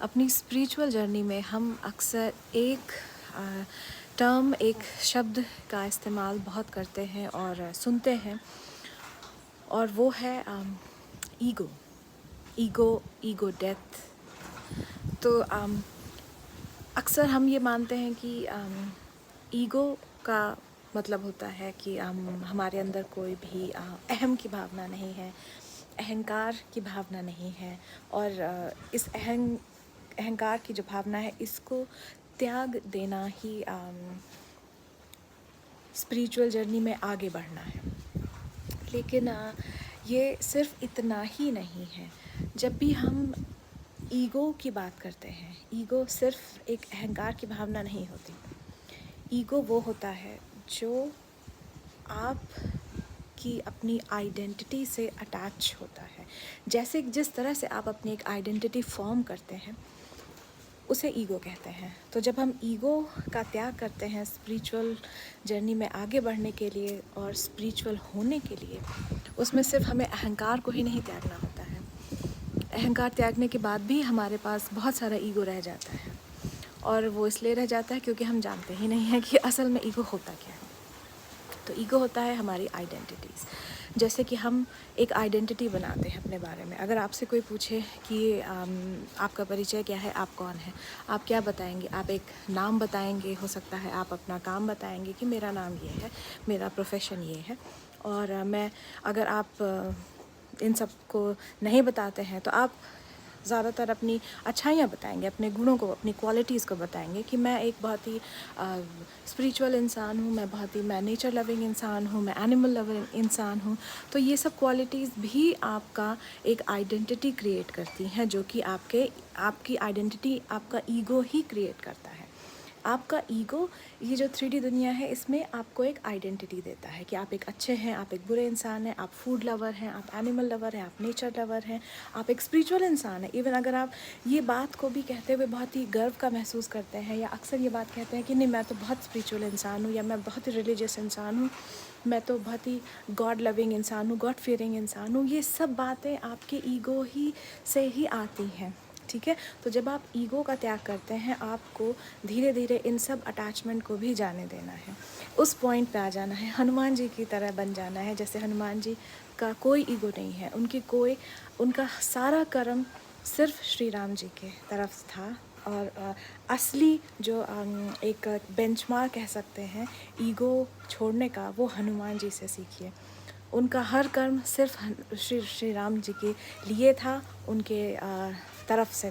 अपनी spiritual journey में हम अक्सर एक टर्म, एक शब्द का इस्तेमाल बहुत करते हैं और सुनते हैं, और वो है ईगो। Ego death. तो अक्सर हम ये मानते हैं कि ईगो का मतलब होता है कि हमारे अंदर कोई भी अहम की भावना नहीं है, अहंकार की भावना नहीं है, और इस अहंकार की जो भावना है इसको त्याग देना ही स्पिरिचुअल जर्नी में आगे बढ़ना है। लेकिन ये सिर्फ इतना ही नहीं है। जब भी हम ईगो की बात करते हैं, ईगो सिर्फ एक अहंकार की भावना नहीं होती। ईगो वो होता है जो आप की अपनी आइडेंटिटी से अटैच होता है। जैसे जिस तरह से आप अपनी एक आइडेंटिटी फॉर्म करते हैं उसे ईगो कहते हैं। तो जब हम ईगो का त्याग करते हैं स्पिरिचुअल जर्नी में आगे बढ़ने के लिए और स्पिरिचुअल होने के लिए, उसमें सिर्फ हमें अहंकार को ही नहीं त्यागना होता है। अहंकार त्यागने के बाद भी हमारे पास बहुत सारा ईगो रह जाता है, और वो इसलिए रह जाता है क्योंकि हम जानते ही नहीं हैं कि असल में ईगो होता क्या है। तो ईगो होता है हमारी आइडेंटिटीज़। जैसे कि हम एक आइडेंटिटी बनाते हैं अपने बारे में। अगर आपसे कोई पूछे कि आपका परिचय क्या है, आप कौन हैं, आप क्या बताएंगे? आप एक नाम बताएंगे, हो सकता है आप अपना काम बताएंगे कि मेरा नाम ये है, मेरा प्रोफेशन ये है। और अगर आप इन सब को नहीं बताते हैं तो आप ज़्यादातर अपनी अच्छाइयाँ बताएंगे, अपने गुणों को, अपनी क्वालिटीज़ को बताएंगे कि मैं एक बहुत ही स्पिरिचुअल इंसान हूँ, मैं नेचर लविंग इंसान हूँ, मैं एनिमल लविंग इंसान हूँ। तो ये सब क्वालिटीज़ भी आपका एक आइडेंटिटी क्रिएट करती हैं, जो कि आपकी आइडेंटिटी आपका ईगो ही क्रिएट करता है। आपका ईगो, ये जो 3D दुनिया है, इसमें आपको एक आइडेंटिटी देता है कि आप एक अच्छे हैं, आप एक बुरे इंसान हैं, आप फूड लवर हैं, आप एनिमल लवर हैं, आप नेचर लवर हैं, आप एक स्पिरिचुअल इंसान हैं। इवन अगर आप ये बात को भी कहते हुए बहुत ही गर्व का महसूस करते हैं, या अक्सर ये बात कहते हैं कि नहीं, मैं तो बहुत स्पिरिचुअल इंसान हूँ, या मैं बहुत ही रिलीजियस इंसान हूँ, मैं तो बहुत ही गॉड लविंग इंसान हूँ, गॉड फियरिंग इंसान हूँ, ये सब बातें आपके ईगो ही से ही आती हैं। ठीक है। तो जब आप ईगो का त्याग करते हैं, आपको धीरे धीरे इन सब अटैचमेंट को भी जाने देना है, उस पॉइंट पे आ जाना है, हनुमान जी की तरह बन जाना है। जैसे हनुमान जी का कोई ईगो नहीं है, उनका सारा कर्म सिर्फ श्री राम जी के तरफ था। और असली जो एक बेंचमार्क कह सकते हैं ईगो छोड़ने का, वो हनुमान जी से सीखिए। उनका हर कर्म सिर्फ श्री राम जी के लिए था, उनके तरफ से